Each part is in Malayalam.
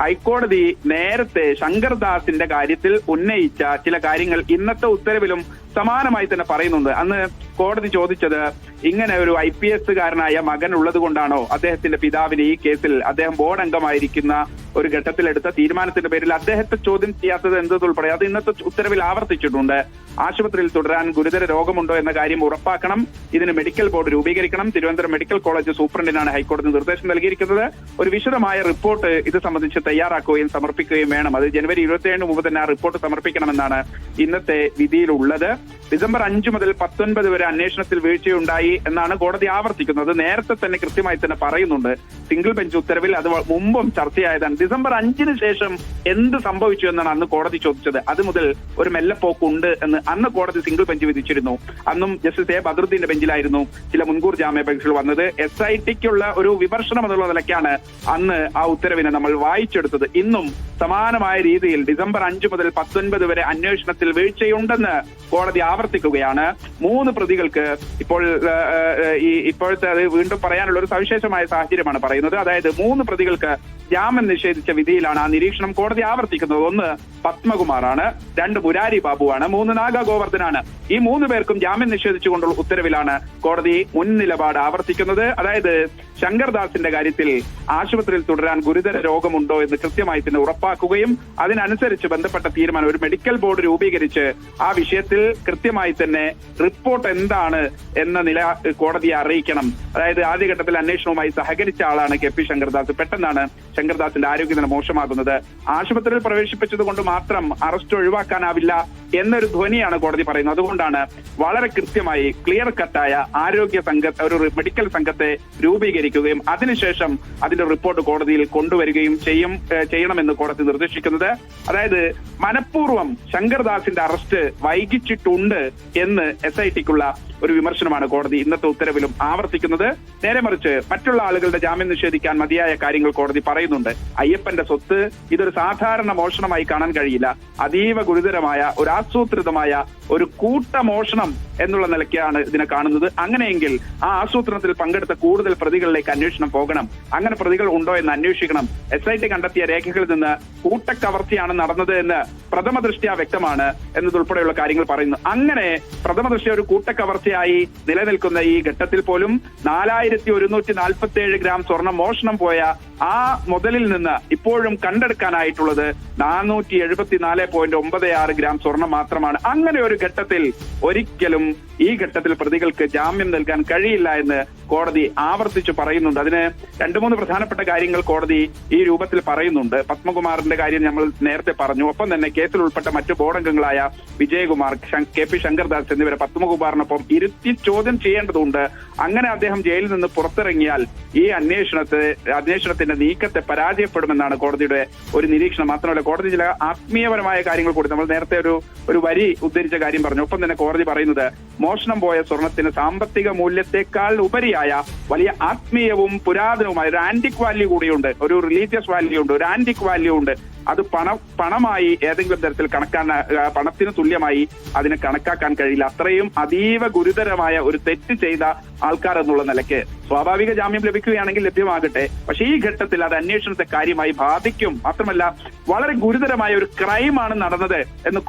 ഹൈക്കോടതി നേരത്തെ ശങ്കർദാസിന്റെ കാര്യത്തിൽ ഉന്നയിച്ച ചില കാര്യങ്ങൾ ഇന്നത്തെ ഉത്തരവിലും സമാനമായി തന്നെ പറയുന്നുണ്ട്. അന്ന് കോടതി ചോദിച്ചത്, ഇങ്ങനെ ഒരു IPS കാരനായ മകൻ ഉള്ളത് കൊണ്ടാണോ അദ്ദേഹത്തിന്റെ പിതാവിന് ഈ കേസിൽ അദ്ദേഹം ബോർഡ് അംഗമായിരിക്കുന്ന ഒരു ഘട്ടത്തിലെടുത്ത തീരുമാനത്തിന്റെ പേരിൽ അദ്ദേഹത്തെ ചോദ്യം ചെയ്യാത്തത് എന്നതുൾപ്പെടെ അത് ഇന്നത്തെ ഉത്തരവിൽ ആവർത്തിച്ചിട്ടുണ്ട്. ആശുപത്രിയിൽ തുടരാൻ ഗുരുതര രോഗമുണ്ടോ എന്ന കാര്യം ഉറപ്പാക്കണം, ഇതിന് മെഡിക്കൽ ബോർഡ് രൂപീകരിക്കണം. തിരുവനന്തപുരം മെഡിക്കൽ കോളേജ് സൂപ്രണ്ടിനാണ് ഹൈക്കോടതി നിർദ്ദേശം നൽകിയിരിക്കുന്നത്. ഒരു വിശദമായ റിപ്പോർട്ട് ഇത് സംബന്ധിച്ച് തയ്യാറാക്കുകയും സമർപ്പിക്കുകയും വേണം. അത് ജനുവരി 27 മുമ്പ് തന്നെ ആ റിപ്പോർട്ട് സമർപ്പിക്കണമെന്നാണ് ഇന്നത്തെ വിധിയിലുള്ളത്. ഡിസംബർ 5 മുതൽ 19 വരെ അന്വേഷണത്തിൽ വീഴ്ചയുണ്ടായി എന്നാണ് കോടതി ആവർത്തിക്കുന്നത്. നേരത്തെ തന്നെ കൃത്യമായി തന്നെ പറയുന്നുണ്ട് സിംഗിൾ ബെഞ്ച് ഉത്തരവിൽ. അത് മുമ്പും ചർച്ചയായതാണ്. ഡിസംബർ 5 ശേഷം എന്ത് സംഭവിച്ചു എന്നാണ് അന്ന് കോടതി ചോദിച്ചത്. അത് മുതൽ ഒരു മെല്ലപ്പോക്കുണ്ട് എന്ന് അന്ന് കോടതി സിംഗിൾ ബെഞ്ച് വിധിച്ചിരുന്നു. അന്നും ജസ്റ്റിസ് എ ബദറുദ്ദീന്റെ ബെഞ്ചിലായിരുന്നു ചില മുൻകൂർ ജാമ്യാപേക്ഷകൾ വന്നത്. SITക്കുള്ള ഒരു വിമർശനം എന്നുള്ള നിലയ്ക്കാണ് അന്ന് ആ ഉത്തരവിനെ നമ്മൾ വായിച്ചെടുത്തത്. ഇന്നും സമാനമായ രീതിയിൽ ഡിസംബർ 5 മുതൽ 19 വരെ അന്വേഷണത്തിൽ വീഴ്ചയുണ്ടെന്ന് കോടതി ആവർത്തിക്കുകയാണ്. 3 പ്രതികൾക്ക് ഇപ്പോൾ ഇപ്പോഴത്തെ അത് വീണ്ടും പറയാനുള്ള ഒരു സവിശേഷമായ സാഹചര്യമാണ് പറയുന്നത്. അതായത് 3 പ്രതികൾക്ക് ജാമ്യം നിഷേധിച്ച വിധിയിലാണ് ആ നിരീക്ഷണം കോടതി ആവർത്തിക്കുന്നത്. 1 പത്മകുമാറാണ്, 2 മുരാരി ബാബുവാണ്, 3 നാഗ ഗോവർദ്ധനാണ്. ഈ 3 പേർക്കും ജാമ്യം നിഷേധിച്ചുകൊണ്ടുള്ള ഉത്തരവിലാണ് കോടതി മുൻ നിലപാട് ആവർത്തിക്കുന്നത്. അതായത് ശങ്കർദാസിന്റെ കാര്യത്തിൽ ആശുപത്രിയിൽ തുടരാൻ ഗുരുതര രോഗമുണ്ടോ എന്ന് കൃത്യമായി തന്നെ ഉറപ്പാക്കുകയും അതിനനുസരിച്ച് ബന്ധപ്പെട്ട തീരുമാനം ഒരു മെഡിക്കൽ ബോർഡ് രൂപീകരിച്ച് ആ വിഷയത്തിൽ കൃത്യമായി തന്നെ റിപ്പോർട്ട് എന്താണ് എന്ന നില കോടതിയെ അറിയിക്കണം. അതായത് ആദ്യഘട്ടത്തിൽ അന്വേഷണവുമായി സഹകരിച്ച ആളാണ് KP ശങ്കർദാസ്. പെട്ടെന്നാണ് ശങ്കർദാസിന്റെ ആരോഗ്യനില മോശമാകുന്നത്. ആശുപത്രിയിൽ പ്രവേശിപ്പിച്ചത് കൊണ്ട് മാത്രം അറസ്റ്റ് ഒഴിവാക്കാനാവില്ല എന്നൊരു ധ്വനിയാണ് കോടതി പറയുന്നത്. അതുകൊണ്ടാണ് വളരെ കൃത്യമായി ക്ലിയർ കട്ടായ ആരോഗ്യ ഒരു മെഡിക്കൽ സംഘത്തെ രൂപീകരിക്കുകയും അതിനുശേഷം അതിന്റെ റിപ്പോർട്ട് കോടതിയിൽ കൊണ്ടുവരികയും ചെയ്യണമെന്ന് കോടതി നിർദ്ദേശിക്കുന്നത്. അതായത് മനഃപൂർവ്വം ശങ്കർദാസിന്റെ അറസ്റ്റ് വൈകിച്ചിട്ടുണ്ട് എന്ന് SITക്കുള്ള ഒരു വിമർശനമാണ് കോടതി ഇന്നത്തെ ഉത്തരവിലും ആവർത്തിക്കുന്നത്. നേരെ മറിച്ച് മറ്റുള്ള ആളുകളുടെ ജാമ്യം നിഷേധിക്കാൻ മതിയായ കാര്യങ്ങൾ കോടതി പറയുന്നുണ്ട്. അയ്യപ്പന്റെ സ്വത്ത് ഇതൊരു സാധാരണ മോഷണമായി കാണാൻ കഴിയില്ല. അതീവ ഗുരുതരമായ ഒരു ആസൂത്രിതമായ ഒരു കൂട്ടമോഷണം എന്നുള്ള നിലയ്ക്കാണ് ഇതിനെ കാണുന്നത്. അങ്ങനെയെങ്കിൽ ആ ആസൂത്രണത്തിൽ പങ്കെടുത്ത കൂടുതൽ പ്രതികളിലേക്ക് അന്വേഷണം പോകണം. അങ്ങനെ പ്രതികൾ ഉണ്ടോ എന്ന് അന്വേഷിക്കണം. SIT കണ്ടെത്തിയ രേഖകളിൽ നിന്ന് കൂട്ടക്കവർച്ചയാണ് നടന്നത് എന്ന് പ്രഥമ ദൃഷ്ട്യാ വ്യക്തമാണ് എന്നതുൾപ്പെടെയുള്ള കാര്യങ്ങൾ പറയുന്നു. അങ്ങനെ പ്രഥമ ദൃഷ്ട്യാ ഒരു കൂട്ടക്കവർച്ചയായി നിലനിൽക്കുന്ന ഈ ഘട്ടത്തിൽ പോലും 4147 ഗ്രാം സ്വർണം മോഷണം പോയ ആ മുതലിൽ നിന്ന് ഇപ്പോഴും കണ്ടെടുക്കാനായിട്ടുള്ളത് 474.96 ഗ്രാം സ്വർണം മാത്രമാണ്. അങ്ങനെ ഒരു ഘട്ടത്തിൽ ഒരിക്കലും ഈ ഘട്ടത്തിൽ പ്രതികൾക്ക് ജാമ്യം നൽകാൻ കഴിയില്ല എന്ന് കോടതി ആവർത്തിച്ചു പറയുന്നുണ്ട്. അതിന് 2-3 പ്രധാനപ്പെട്ട കാര്യങ്ങൾ കോടതി ഈ രൂപത്തിൽ പറയുന്നുണ്ട്. പത്മകുമാറിന്റെ കാര്യം നമ്മൾ നേരത്തെ പറഞ്ഞു. ഒപ്പം തന്നെ കേസിൽ ഉൾപ്പെട്ട മറ്റു ബോർഡംഗങ്ങളായ വിജയകുമാർ, KP ശങ്കർദാസ് എന്നിവരെ പത്മകുമാറിനൊപ്പം ഇരുത്തി ചോദ്യം ചെയ്യേണ്ടതുണ്ട്. അങ്ങനെ അദ്ദേഹം ജയിലിൽ നിന്ന് പുറത്തിറങ്ങിയാൽ ഈ അന്വേഷണത്തിന്റെ നീക്കത്തെ പരാജയപ്പെടുമെന്നാണ് കോടതിയുടെ ഒരു നിരീക്ഷണം. മാത്രമല്ല കോടതി ചില ആത്മീയപരമായ കാര്യങ്ങൾ കൂടി നമ്മൾ നേരത്തെ ഒരു വരി ഉദ്ധരിച്ച കാര്യം പറഞ്ഞു. ഒപ്പം തന്നെ കോടതി പറയുന്നത് മോഷണം പോയ സ്വർണത്തിന് സാമ്പത്തിക മൂല്യത്തെക്കാൾ ഉപരിയായ വലിയ ആത്മീയവും പുരാതനവുമായ ഒരു ആന്റിക് വാല്യൂ കൂടിയുണ്ട്, ഒരു റിലീജിയസ് വാല്യൂ ഉണ്ട്, ഒരു ആന്റിക് വാല്യൂ ഉണ്ട്. അത് പണമായി ഏതെങ്കിലും തരത്തിൽ പണത്തിന് തുല്യമായി അതിനെ കണക്കാക്കാൻ കഴിയില്ല. അത്രയും അതീവ ഗുരുതരമായ ഒരു തെറ്റ് ചെയ്ത ആൾക്കാർ എന്നുള്ള നിലയ്ക്ക് സ്വാഭാവിക ജാമ്യം ലഭിക്കുകയാണെങ്കിൽ ലഭ്യമാകട്ടെ. പക്ഷേ ഈ ഘട്ടത്തിൽ അത് അന്വേഷണത്തെ കാര്യമായി ബാധിക്കും. മാത്രമല്ല വളരെ ഗുരുതരമായ ഒരു ക്രൈമാണ് നടന്നത് എന്ന്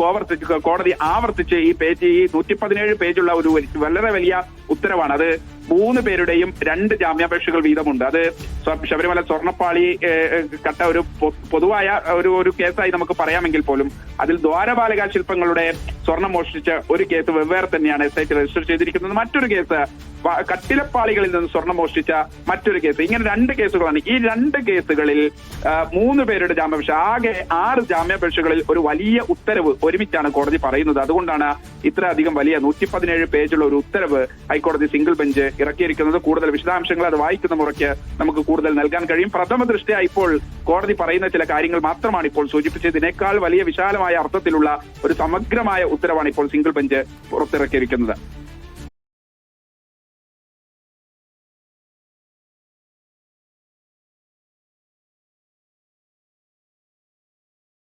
കോടതി ആവർത്തിച്ച് ഈ 117 പേജുള്ള ഒരു വളരെ വലിയ ഉത്തരവാണ്. അത് 3 പേരുടെയും 2 ജാമ്യാപേക്ഷകൾ വീതമുണ്ട്. അത് ശബരിമല സ്വർണ്ണപ്പാളി കട്ട ഒരു പൊതുവായ ഒരു കേസായി നമുക്ക് പറയാമെങ്കിൽ പോലും അതിൽ ദ്വാരപാലക ശില്പങ്ങളുടെ സ്വർണം മോഷ്ടിച്ച ഒരു കേസ് വെവ്വേറെ തന്നെയാണ് SIT രജിസ്റ്റർ ചെയ്തിരിക്കുന്നത്. മറ്റൊരു കേസ് കട്ടിലപ്പാളികളിൽ നിന്ന് സ്വർണം മോഷ്ടിച്ച മറ്റൊരു കേസ്. ഇങ്ങനെ 2 കേസുകളാണ്. ഈ 2 കേസുകളിൽ 3 പേരുടെ ജാമ്യാപേക്ഷ, ആകെ 6 ജാമ്യാപേക്ഷകളിൽ ഒരു വലിയ ഉത്തരവ് ഒരുമിച്ചാണ് കോടതി പറയുന്നത്. അതുകൊണ്ടാണ് ഇത്ര അധികം വലിയ 117 പേജുള്ള ഒരു ഉത്തരവ് ഹൈക്കോടതി സിംഗിൾ ബെഞ്ച് ഇറക്കിയിരിക്കുന്നത്. കൂടുതൽ വിശദാംശങ്ങൾ അത് വായിക്കുന്ന മുറയ്ക്ക് നമുക്ക് കൂടുതൽ നൽകാൻ കഴിയും. പ്രഥമ ദൃഷ്ട്യാ ഇപ്പോൾ കോടതി പറയുന്ന ചില കാര്യങ്ങൾ മാത്രമാണ് ഇപ്പോൾ സൂചിപ്പിച്ചതിനേക്കാൾ വലിയ വിശാലമായ അർത്ഥത്തിലുള്ള ഒരു സമഗ്രമായ ഉത്തരവാണ് ഇപ്പോൾ സിംഗിൾ ബെഞ്ച് പുറത്തിറക്കിയിരിക്കുന്നത്.